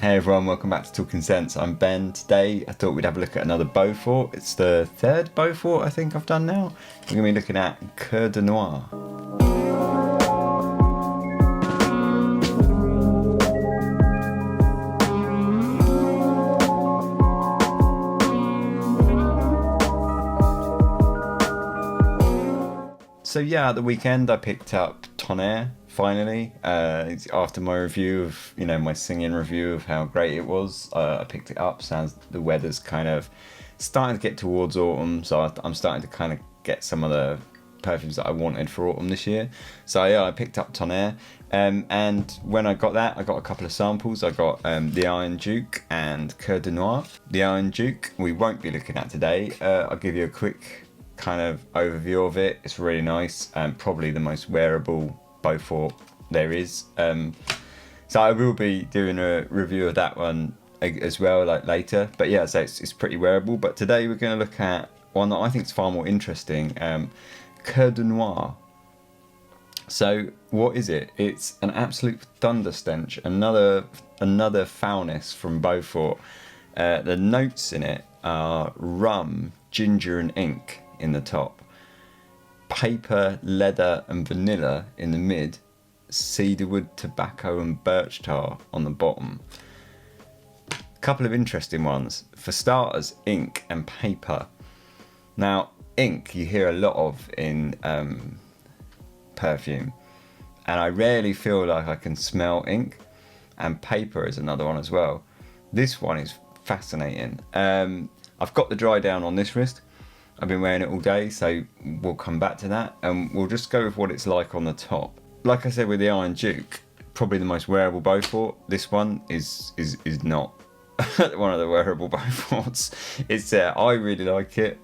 Hey everyone, welcome back to Talking Sense. I'm Ben. Today I thought we'd have a look at another Beaufort. It's the third Beaufort I think I've done now. We're going to be looking at Coeur De Noir. So yeah, at the weekend I picked up Tonnerre finally. After my review of, my singing review of how great it was, I picked it up. Sounds the weather's kind of starting to get towards autumn, so I'm starting to kind of get some of the perfumes that I wanted for autumn this year. So yeah, I picked up Tonnerre, and when I got that, I got a couple of samples. I got the Iron Duke and Coeur De Noir. The Iron Duke we won't be looking at today. I'll give you a quick kind of overview of it. It's really nice and probably the most wearable Beaufort there is. So I will be doing a review of that one as well, like later. But yeah, so it's pretty wearable. But today we're going to look at one that I think is far more interesting, Coeur De Noir. So what is it? It's an absolute thunder stench. Another foulness from Beaufort. The notes in it are rum, ginger, and ink in the top, paper, leather, and vanilla in the mid, cedarwood, tobacco, and birch tar on the bottom. A couple of interesting ones. For starters, ink and paper. Now, ink you hear a lot of in perfume, and I rarely feel like I can smell ink, and paper is another one as well. This one is fascinating. I've got the dry down on this wrist. I've been wearing it all day, so we'll come back to that, and we'll just go with what it's like on the top. Like I said with the Iron Duke, probably the most wearable Beaufort. This one is not one of the wearable Beauforts. It's I really like it.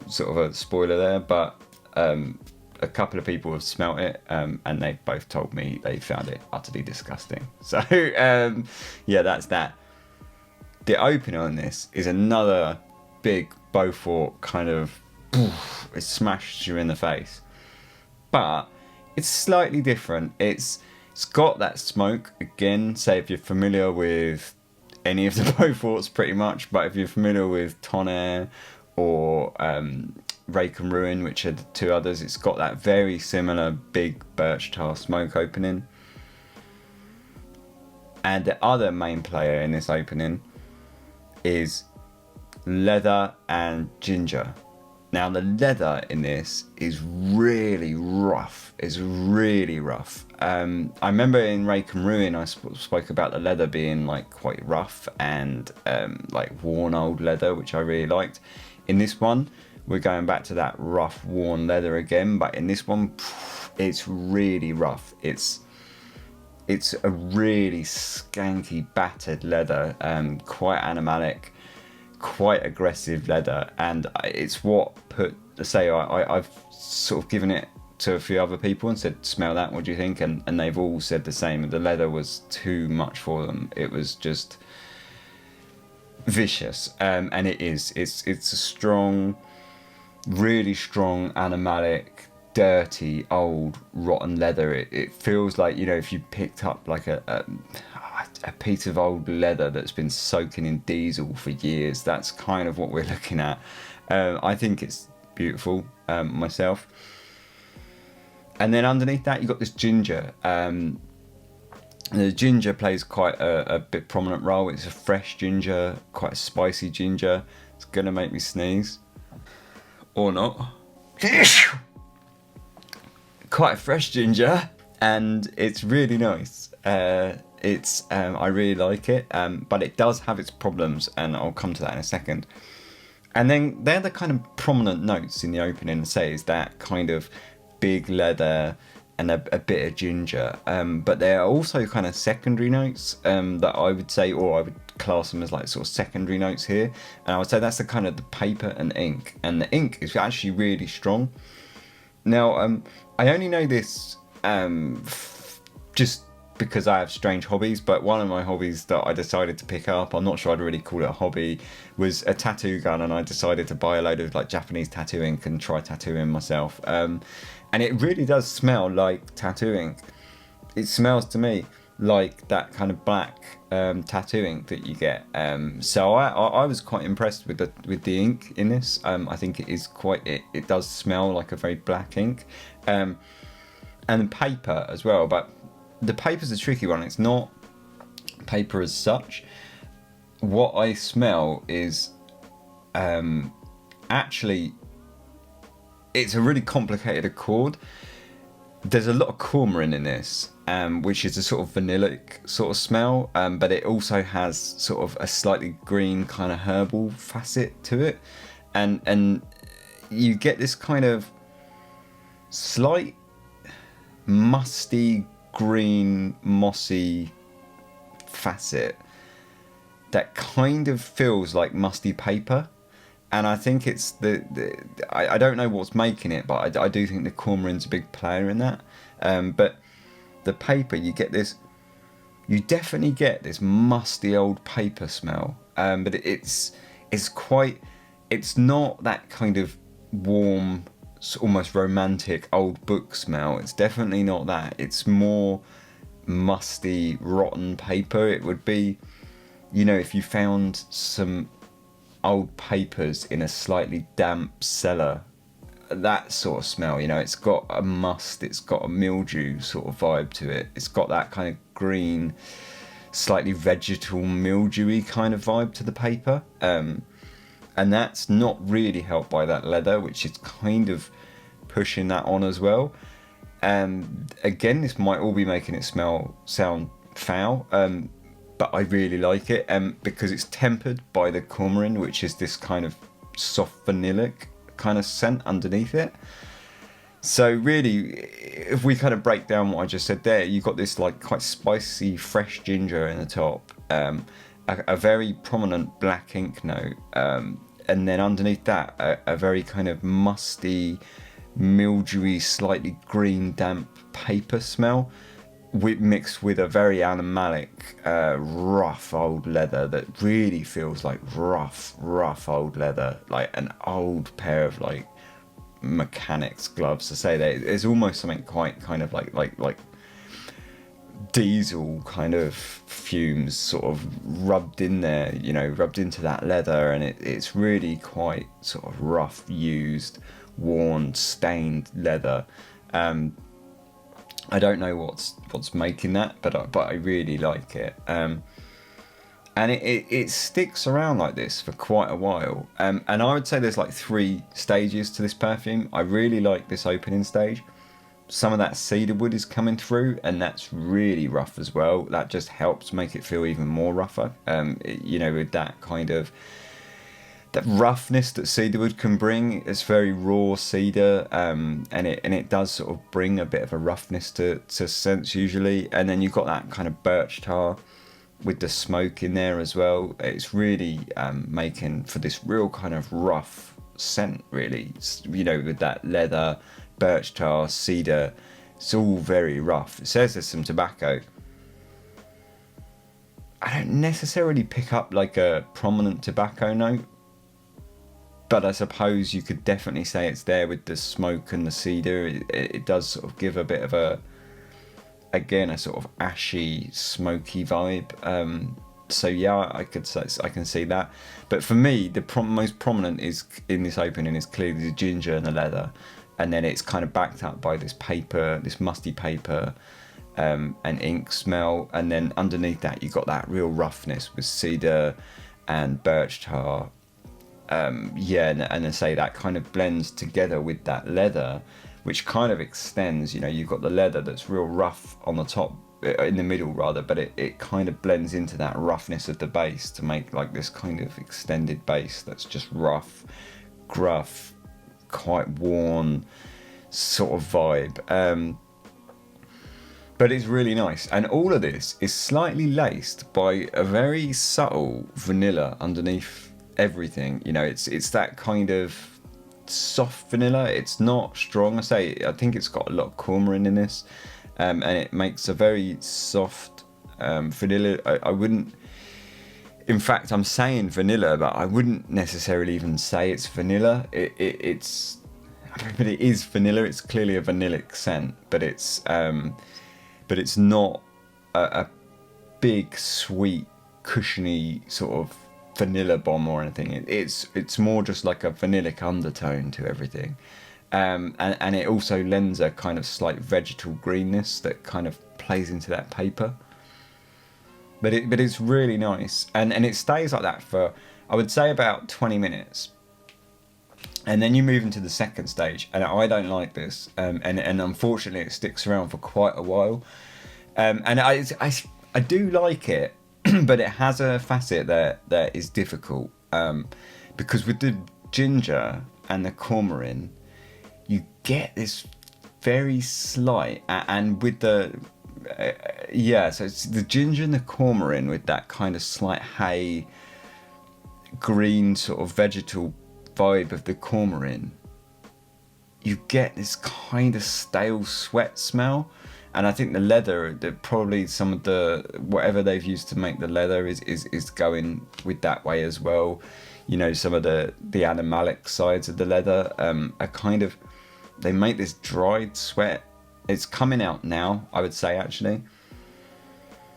Sort of a spoiler there, but a couple of people have smelt it, and they've both told me they found it utterly disgusting. So yeah, that's that. The opener on this is another big Beaufort kind of, it smashed you in the face, but it's slightly different. It's got that smoke again. Say if you're familiar with any of the Beauforts, pretty much, but if you're familiar with Tonnerre or Rake and Ruin, which are the two others, it's got that very similar big birch tar smoke opening. And the other main player in this opening is leather and ginger. Now the leather in this is really rough. It's really rough. I remember in Rake and Ruin I spoke about the leather being like quite rough and like worn old leather, which I really liked. In this one we're going back to that rough worn leather again, but in this one it's really rough. It's a really skanky battered leather, quite animalic, quite aggressive leather, and it's what I've sort of given it to a few other people and said, smell that, what do you think? And they've all said the same. The leather was too much for them. It was just vicious, and it's a strong, really strong, animalic, dirty, old, rotten leather. It feels like, if you picked up like a piece of old leather that's been soaking in diesel for years. That's kind of what we're looking at. I think it's beautiful myself. And then underneath that you've got this ginger. The ginger plays quite a bit prominent role. It's a fresh ginger, quite a spicy ginger. It's gonna make me sneeze, or not. Quite a fresh ginger, and it's really nice. I really like it, but it does have its problems, and I'll come to that in a second. And then they're the kind of prominent notes in the opening, say, is that kind of big leather and a bit of ginger, but there are also kind of secondary notes that I would say, or I would class them as like sort of secondary notes here, and I would say that's the kind of the paper and ink, and the ink is actually really strong. Now I only know this just because I have strange hobbies, but one of my hobbies that I decided to pick up, I'm not sure I'd really call it a hobby, was a tattoo gun, and I decided to buy a load of like Japanese tattoo ink and try tattooing myself. And it really does smell like tattoo ink. It smells to me like that kind of black tattoo ink that you get. So I was quite impressed with the ink in this. I think it is quite it does smell like a very black ink, and the paper as well. But the paper's a tricky one. It's not paper as such. What I smell is actually it's a really complicated accord. There's a lot of coumarin in this, which is a sort of vanillic sort of smell, but it also has sort of a slightly green kind of herbal facet to it, and you get this kind of slight musty green mossy facet that kind of feels like musty paper. And I think it's I don't know what's making it, but I do think the coumarin's a big player in that. But the paper, you definitely get this musty old paper smell. But it's not that kind of warm, almost romantic old book smell. It's definitely not that. It's more musty, rotten paper. It would be, if you found some old papers in a slightly damp cellar, that sort of smell. It's got a must, it's got a mildew sort of vibe to it. It's got that kind of green, slightly vegetal mildewy kind of vibe to the paper, and that's not really helped by that leather, which is kind of pushing that on as well. And again, this might all be making it sound foul, but I really like it, because it's tempered by the coumarin, which is this kind of soft vanillic kind of scent underneath it. So really, if we kind of break down what I just said there, you've got this like quite spicy fresh ginger in the top, a very prominent black ink note, and then underneath that a very kind of musty, mildewy, slightly green damp paper smell, mixed with a very animalic, rough old leather that really feels like rough old leather, like an old pair of like mechanics gloves. To say that there's almost something quite kind of like diesel kind of fumes sort of rubbed in there, rubbed into that leather, and it's really quite sort of rough, used, worn, stained leather. I don't know what's making that, but I really like it, and it sticks around like this for quite a while. And I would say there's like 3 stages to this perfume. I really like this opening stage. Some of that cedarwood is coming through, and that's really rough as well. That just helps make it feel even more rougher. With that kind of that roughness that cedarwood can bring. It's very raw cedar, and it does sort of bring a bit of a roughness to scents usually. And then you've got that kind of birch tar with the smoke in there as well. It's really making for this real kind of rough scent, really. With that leather, birch tar, cedar, it's all very rough. It says there's some tobacco. I don't necessarily pick up like a prominent tobacco note, but I suppose you could definitely say it's there with the smoke and the cedar. It does sort of give a bit of a sort of ashy, smoky vibe. So yeah, I can see that. But for me, the most prominent is in this opening is clearly the ginger and the leather, and then it's kind of backed up by this paper, this musty paper, and ink smell, and then underneath that you got that real roughness with cedar and birch tar. And I say that kind of blends together with that leather, which kind of extends. You've got the leather that's real rough on the top, in the middle rather, but it kind of blends into that roughness of the base to make like this kind of extended base that's just rough, gruff, quite worn sort of vibe. But it's really nice, and all of this is slightly laced by a very subtle vanilla underneath everything. It's that kind of soft vanilla. It's not strong. I think it's got a lot of coumarin in this, and it makes a very soft vanilla. I wouldn't, in fact, I'm saying vanilla, but I wouldn't necessarily even say it's vanilla. But it is vanilla. It's clearly a vanillic scent, but it's not a big, sweet, cushiony sort of vanilla bomb or anything. It's more just like a vanillic undertone to everything. And it also lends a kind of slight vegetal greenness that kind of plays into that paper. But it's really nice, and it stays like that for, I would say, about 20 minutes. And then you move into the second stage, and I don't like this, and unfortunately it sticks around for quite a while. And I do like it, but it has a facet that is difficult, because with the ginger and the coumarin, you get this very slight, and with the so it's the ginger and the coumarin with that kind of slight hay green sort of vegetal vibe of the coumarin, you get this kind of stale sweat smell. And I think the leather, probably some of the whatever they've used to make the leather is going with that way as well. You know, some of the animalic sides of the leather are kind of, they make this dried sweat. It's coming out now, I would say, actually.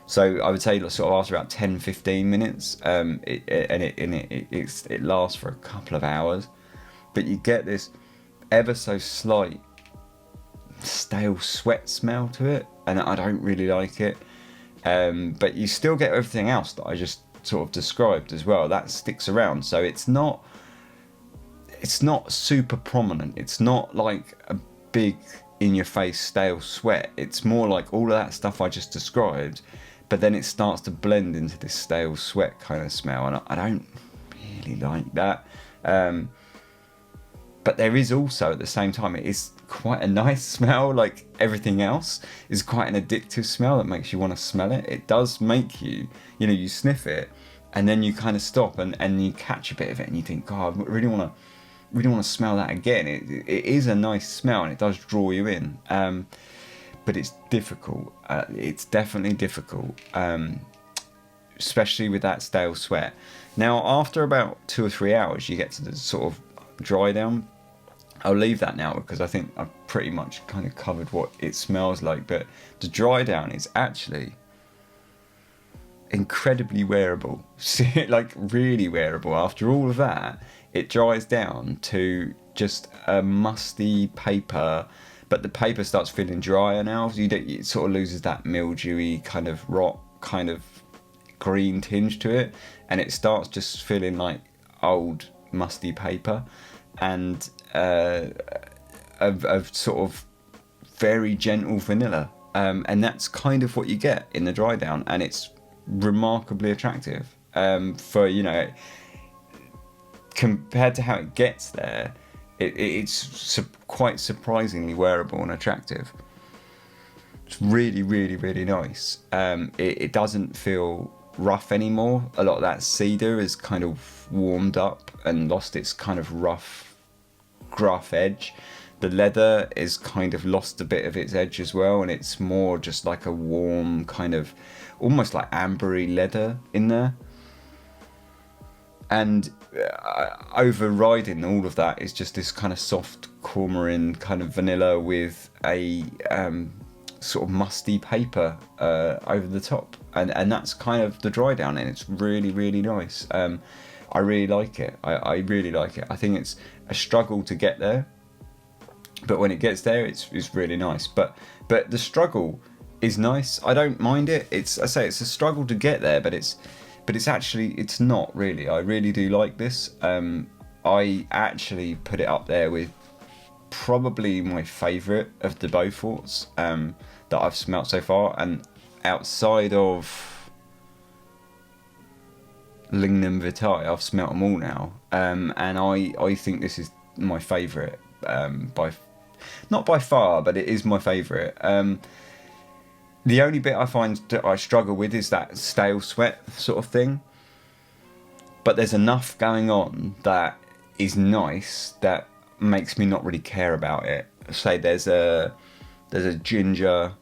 So I would say sort of after about 10-15 minutes, it lasts for a couple of hours, but you get this ever so slight stale sweat smell to it, and I don't really like it. But you still get everything else that I just sort of described as well. That sticks around, so it's not super prominent. It's not like a big in-your-face stale sweat. It's more like all of that stuff I just described, but then it starts to blend into this stale sweat kind of smell, and I don't really like that. But there is also, at the same time, it is quite a nice smell. Like everything else is quite an addictive smell that makes you want to smell it. It does make you, you sniff it, and then you kind of stop and you catch a bit of it, and you think, God, I really want to smell that again. It is a nice smell, and it does draw you in. But it's difficult. It's definitely difficult, especially with that stale sweat. Now, after about 2 or 3 hours, you get to the sort of dry down. I'll leave that now because I think I've pretty much kind of covered what it smells like. But the dry down is actually incredibly wearable. Like really wearable. After all of that, it dries down to just a musty paper, but the paper starts feeling drier now. So it sort of loses that mildewy kind of rot kind of green tinge to it, and it starts just feeling like old musty paper, and of sort of very gentle vanilla, and that's kind of what you get in the dry down, and it's remarkably attractive for compared to how it gets there. It's quite surprisingly wearable and attractive. It's really, really, really nice. It doesn't feel rough anymore. A lot of that cedar is kind of warmed up and lost its kind of rough, gruff edge. The leather is kind of lost a bit of its edge as well, and it's more just like a warm kind of, almost like ambery leather in there. And overriding all of that is just this kind of soft coumarin kind of vanilla with a sort of musty paper over the top, and that's kind of the dry down, and it's really, really nice. I really like it. I really like it. I think it's a struggle to get there, but when it gets there, it's really nice. But the struggle is nice. I don't mind it. It's a struggle to get there, but it's not really. I really do like this. I actually put it up there with probably my favourite of the Beauforts that I've smelt so far, and outside of Lignum Vitae, I've smelt them all now, and I think this is my favourite, not by far, but it is my favourite. The only bit I find that I struggle with is that stale sweat sort of thing, but there's enough going on that is nice that makes me not really care about it. Say there's a ginger,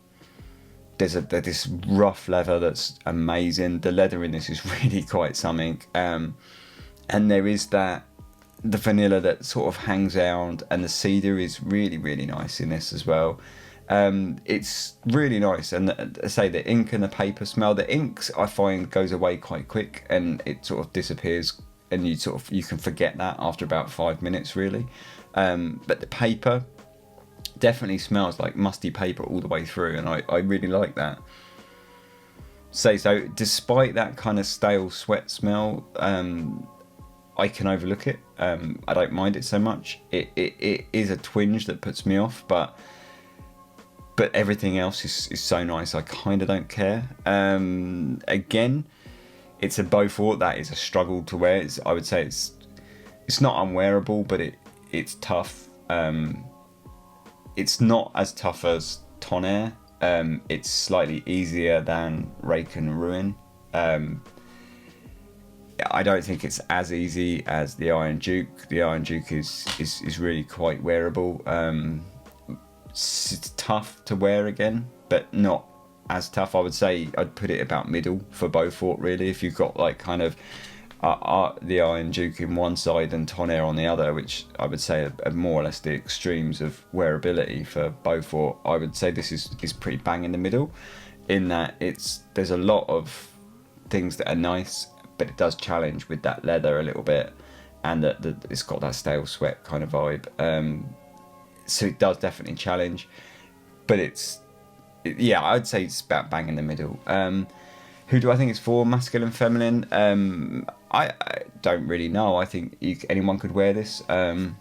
there's this rough leather that's amazing. The leather in this is really quite something, and there is the vanilla that sort of hangs out, and the cedar is really, really nice in this as well. It's really nice, and I say the ink and the paper smell. The inks I find goes away quite quick, and it sort of disappears, and you can forget that after about 5 minutes really. But the paper definitely smells like musty paper all the way through, and I really like that. So despite that kind of stale sweat smell, I can overlook it. I don't mind it so much. It is a twinge that puts me off, but everything else is so nice, I kind of don't care. Again, it's a Beaufort that is a struggle to wear. I would say it's not unwearable, but it's tough. It's not as tough as Tonnerre. It's slightly easier than Rake and Ruin. I don't think it's as easy as the Iron Duke. The Iron Duke is really quite wearable. It's tough to wear again, but not as tough. I would say I'd put it about middle for Beaufort really. If you've got like kind of the Iron Duke in one side and Tonnerre on the other, which I would say are more or less the extremes of wearability for Beaufort, I would say this is pretty bang in the middle, in that there's a lot of things that are nice, but it does challenge with that leather a little bit, and that it's got that stale sweat kind of vibe. So it does definitely challenge, but I'd say it's about bang in the middle. Who do I think it's for? Masculine, feminine? I don't really know. I think anyone could wear this. I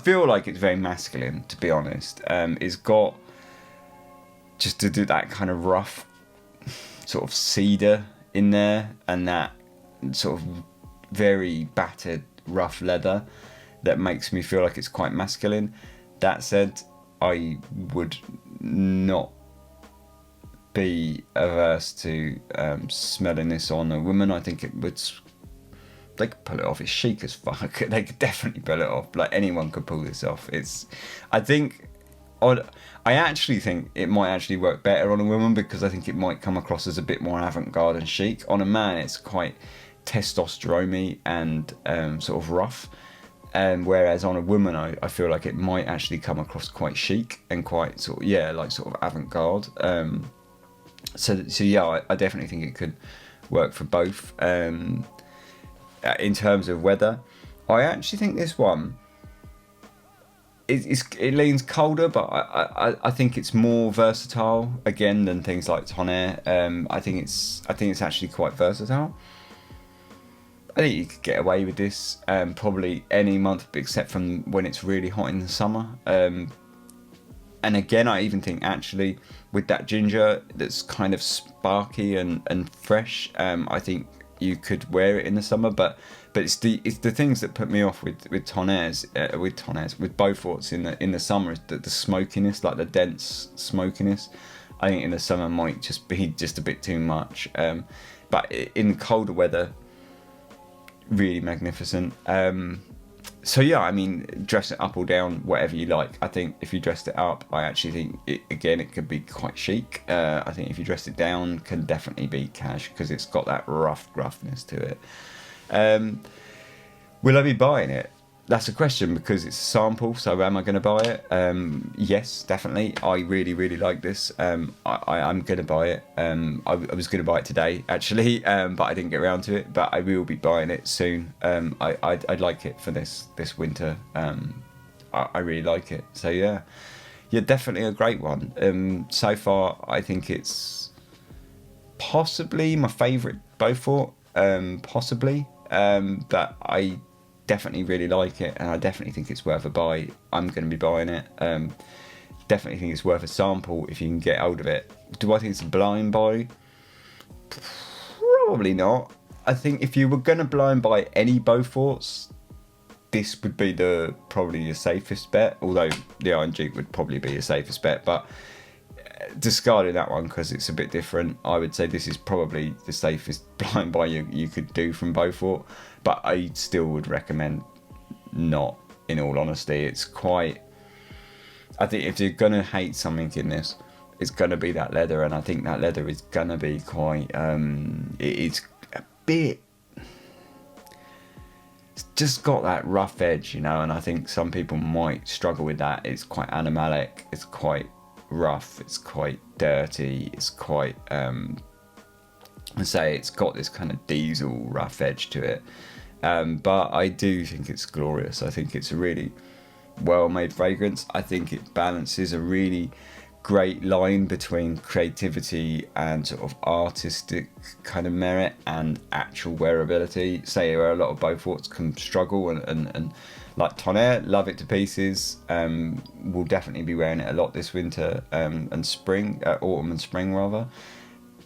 feel like it's very masculine, to be honest. It's got just to do that kind of rough sort of cedar in there, and that sort of very battered rough leather that makes me feel like it's quite masculine. That said, I would not be averse to smelling this on a woman. I think they could pull it off. It's chic as fuck. They could definitely pull it off. Like, anyone could pull this off. I actually think it might actually work better on a woman, because I think it might come across as a bit more avant-garde and chic. On a man, it's quite testosterone-y and sort of rough. Whereas on a woman, I feel like it might actually come across quite chic and quite sort of avant-garde. So yeah, I definitely think it could work for both. In terms of weather, I actually think this one it leans colder, but I think it's more versatile again than things like Tonnerre. I think it's actually quite versatile. I think you could get away with this probably any month except from when it's really hot in the summer. And again, I even think actually with that ginger that's kind of sparky and fresh, I think you could wear it in the summer. But it's the things that put me off with Beauforts in the summer is the smokiness, like the dense smokiness. I think in the summer might just be just a bit too much. But in colder weather, really magnificent. So yeah, I mean, dress it up or down, whatever you like. I think if you dressed it up, I actually think it could be quite chic. I think if you dressed it down, can definitely be cash, because it's got that roughness to it. Will I be buying it? That's a question, because it's a sample. So am I going to buy it? Yes, definitely. I really, really like this. I'm going to buy it. I was going to buy it today, actually, but I didn't get around to it. But I will be buying it soon. I'd like it for this winter. I really like it. So yeah, definitely a great one. So far, I think it's possibly my favourite Beaufort. Possibly. But I definitely really like it, and I definitely think it's worth a buy. I'm going to be buying it. Definitely think it's worth a sample if you can get hold of it. Do I think it's a blind buy? Probably not. I think if you were going to blind buy any Beauforts, this would be probably your safest bet, although the Iron Duke would probably be your safest bet. But discarding that one because it's a bit different, I would say this is probably the safest blind buy you could do from Beaufort. But I still would recommend not, in all honesty. It's quite... I think if you're going to hate something in this, it's going to be that leather, and I think that leather is going to be quite... it's a bit... it's just got that rough edge, you know, and I think some people might struggle with that. It's quite animalic, it's quite rough, it's quite dirty, it's quite I say it's got this kind of diesel rough edge to it, but I do think it's glorious. I think it's a really well made fragrance. I think it balances a really great line between creativity and sort of artistic kind of merit and actual wearability. Say where a lot of Beauforts can struggle, and like Tonnerre, love it to pieces. We'll definitely be wearing it a lot this winter and spring, autumn and spring rather.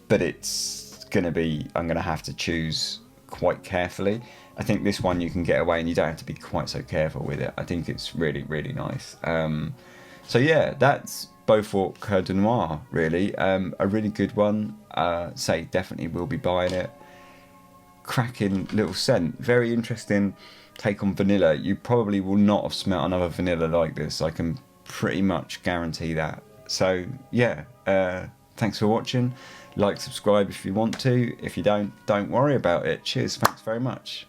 But it's gonna be, I'm gonna have to choose quite carefully. I think this one you can get away and you don't have to be quite so careful with it. I think it's really, really nice. So yeah, that's Beaufort Coeur De Noir, really. A really good one. Say definitely will be buying it. Cracking little scent. Very interesting take on vanilla. You probably will not have smelt another vanilla like this. I can pretty much guarantee that. So yeah, thanks for watching. Like, subscribe if you want to. If you don't worry about it. Cheers, thanks very much.